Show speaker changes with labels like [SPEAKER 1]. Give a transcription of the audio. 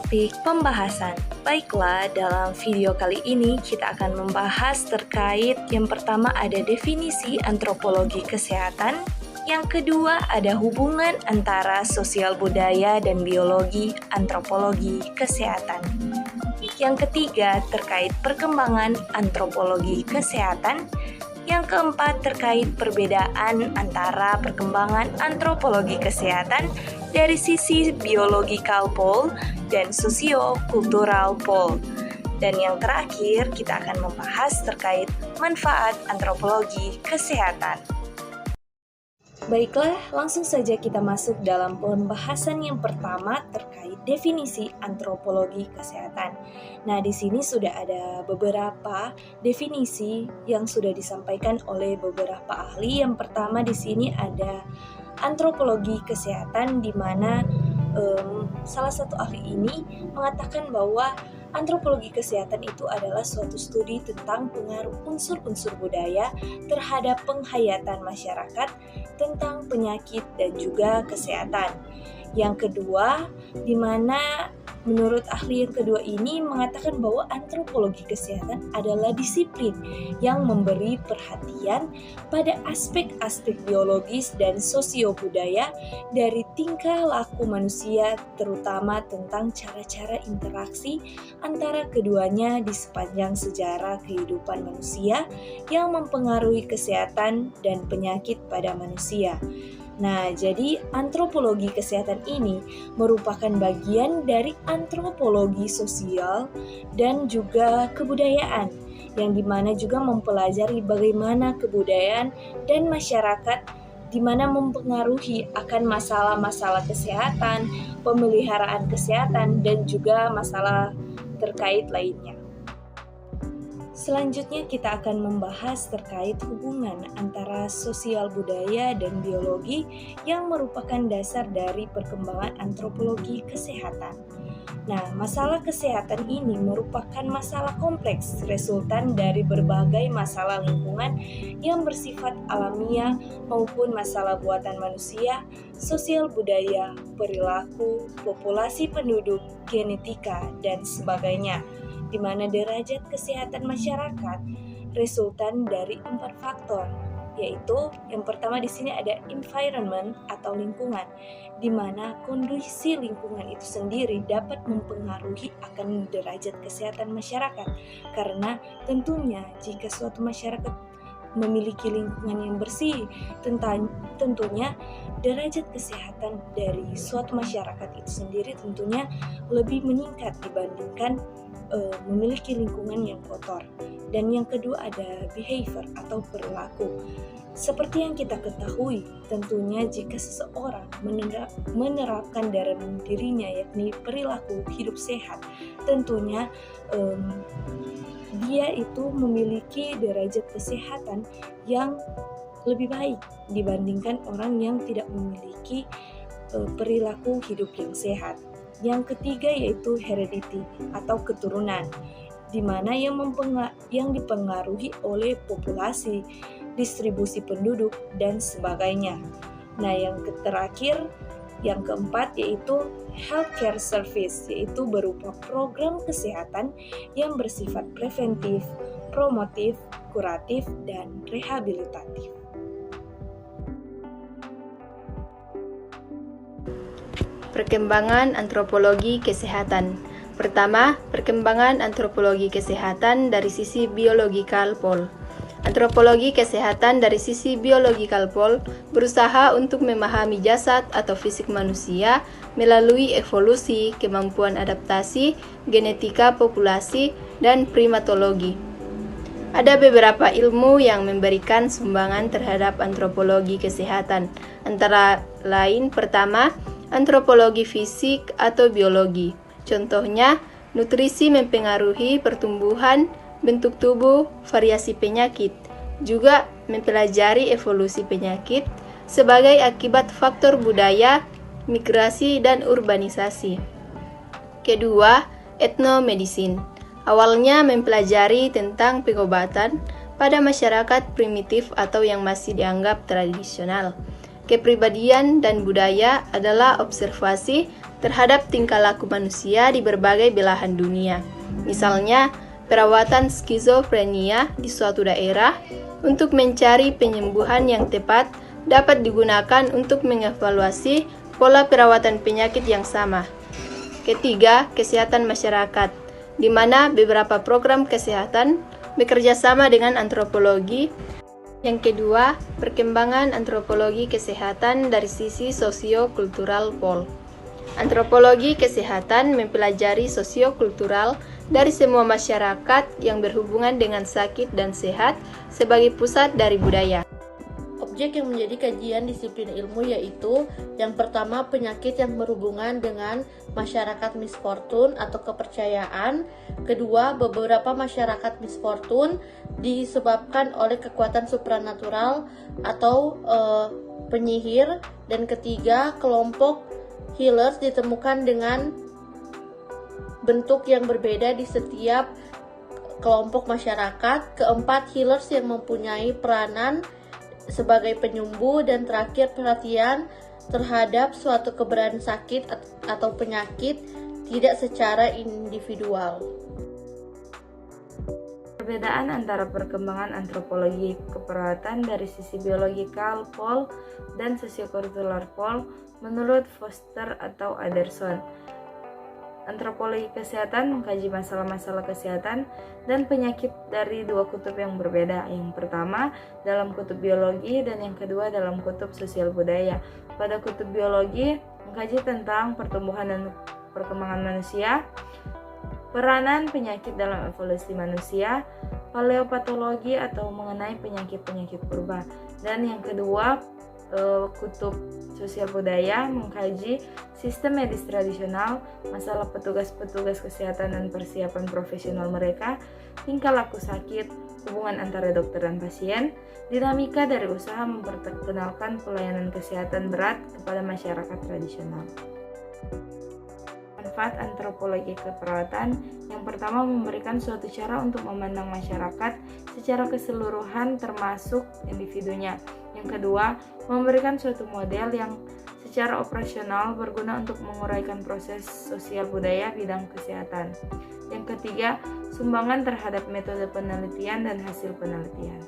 [SPEAKER 1] topik pembahasan. Baiklah, dalam video kali ini kita akan membahas terkait yang pertama ada definisi antropologi kesehatan, yang kedua ada hubungan antara sosial budaya dan biologi antropologi kesehatan. Yang ketiga terkait perkembangan antropologi kesehatan. Yang keempat terkait perbedaan antara perkembangan antropologi kesehatan dari sisi biological pole dan socio-kultural pole. Dan yang terakhir kita akan membahas terkait manfaat antropologi kesehatan. Baiklah, langsung saja kita masuk dalam pembahasan yang pertama terkait definisi antropologi kesehatan. Nah, di sini sudah ada beberapa definisi yang sudah disampaikan oleh beberapa ahli. Yang pertama di sini ada antropologi kesehatan, di mana salah satu ahli ini mengatakan bahwa antropologi kesehatan itu adalah suatu studi tentang pengaruh unsur-unsur budaya terhadap penghayatan masyarakat tentang penyakit dan juga kesehatan. Yang kedua, di mana menurut ahli yang kedua ini mengatakan bahwa antropologi kesehatan adalah disiplin yang memberi perhatian pada aspek-aspek biologis dan sosio-budaya dari tingkah laku manusia, terutama tentang cara-cara interaksi antara keduanya di sepanjang sejarah kehidupan manusia yang mempengaruhi kesehatan dan penyakit pada manusia. Nah, jadi antropologi kesehatan ini merupakan bagian dari antropologi sosial dan juga kebudayaan, yang dimana juga mempelajari bagaimana kebudayaan dan masyarakat di mana mempengaruhi akan masalah-masalah kesehatan, pemeliharaan kesehatan, dan juga masalah terkait lainnya. Selanjutnya kita akan membahas terkait hubungan antara sosial budaya dan biologi yang merupakan dasar dari perkembangan antropologi kesehatan. Nah, masalah kesehatan ini merupakan masalah kompleks resultan dari berbagai masalah lingkungan yang bersifat alamiah maupun masalah buatan manusia, sosial budaya, perilaku, populasi penduduk, genetika, dan sebagainya, di mana derajat kesehatan masyarakat resultan dari 4 faktor, yaitu yang pertama di sini ada environment atau lingkungan, di mana kondisi lingkungan itu sendiri dapat mempengaruhi akan derajat kesehatan masyarakat, karena tentunya jika suatu masyarakat memiliki lingkungan yang bersih, tentunya derajat kesehatan dari suatu masyarakat itu sendiri tentunya lebih meningkat dibandingkan memiliki lingkungan yang kotor. Dan yang kedua ada behavior atau perilaku. Seperti yang kita ketahui, tentunya jika seseorang menerapkan dalam dirinya yakni perilaku hidup sehat, tentunya dia itu memiliki derajat kesehatan yang lebih baik dibandingkan orang yang tidak memiliki perilaku hidup yang sehat. Yang ketiga yaitu heredity atau keturunan, di mana yang dipengaruhi oleh populasi, distribusi penduduk, dan sebagainya. Nah, yang terakhir, yang keempat yaitu healthcare service, yaitu berupa program kesehatan yang bersifat preventif, promotif, kuratif, dan rehabilitatif.
[SPEAKER 2] Perkembangan antropologi kesehatan. Pertama, perkembangan antropologi kesehatan dari sisi biological pole. Antropologi kesehatan dari sisi biological pole berusaha untuk memahami jasad atau fisik manusia melalui evolusi, kemampuan adaptasi, genetika populasi, dan primatologi. Ada beberapa ilmu yang memberikan sumbangan terhadap antropologi kesehatan, antara lain pertama, antropologi fisik atau biologi. Contohnya, nutrisi mempengaruhi pertumbuhan, bentuk tubuh, variasi penyakit. Juga mempelajari evolusi penyakit sebagai akibat faktor budaya, migrasi, dan urbanisasi. Kedua, etnomedicine. Awalnya mempelajari tentang pengobatan pada masyarakat primitif atau yang masih dianggap tradisional. kepribadian dan budaya adalah observasi terhadap tingkah laku manusia di berbagai belahan dunia. Misalnya, perawatan skizofrenia di suatu daerah untuk mencari penyembuhan yang tepat dapat digunakan untuk mengevaluasi pola perawatan penyakit yang sama. Ketiga, kesehatan masyarakat, di mana beberapa program kesehatan bekerja sama dengan antropologi. Yang kedua, perkembangan antropologi kesehatan dari sisi sosio-kultural POL. Antropologi kesehatan mempelajari sosio-kultural dari semua masyarakat yang berhubungan dengan sakit dan sehat sebagai pusat dari budaya.
[SPEAKER 3] Objek yang menjadi kajian disiplin ilmu yaitu yang pertama penyakit yang berhubungan dengan masyarakat misfortune atau kepercayaan. Kedua, beberapa masyarakat misfortune disebabkan oleh kekuatan supranatural atau penyihir. Dan ketiga, kelompok healers ditemukan dengan bentuk yang berbeda di setiap kelompok masyarakat. Keempat, healers yang mempunyai peranan sebagai penyembuh. Dan terakhir, perhatian terhadap suatu keberadaan sakit atau penyakit tidak secara individual.
[SPEAKER 1] Perbedaan antara perkembangan antropologi keperawatan dari sisi biologikal POL dan sosiokultural POL menurut Foster atau Anderson. Antropologi kesehatan mengkaji masalah-masalah kesehatan dan penyakit dari dua kutub yang berbeda. Yang pertama dalam kutub biologi dan yang kedua dalam kutub sosial budaya. Pada kutub biologi mengkaji tentang pertumbuhan dan perkembangan manusia, peranan penyakit dalam evolusi manusia, paleopatologi atau mengenai penyakit-penyakit purba. Dan yang kedua, kutub sosial budaya mengkaji sistem medis tradisional, masalah petugas-petugas kesehatan dan persiapan profesional mereka, tingkah laku sakit, hubungan antara dokter dan pasien, dinamika dari usaha memperkenalkan pelayanan kesehatan berat kepada masyarakat tradisional. Manfaat antropologi keperawatan yang pertama memberikan suatu cara untuk memandang masyarakat secara keseluruhan termasuk individunya. Yang kedua, memberikan suatu model yang secara operasional berguna untuk menguraikan proses sosial budaya bidang kesehatan. Yang ketiga, sumbangan terhadap metode penelitian dan hasil penelitian.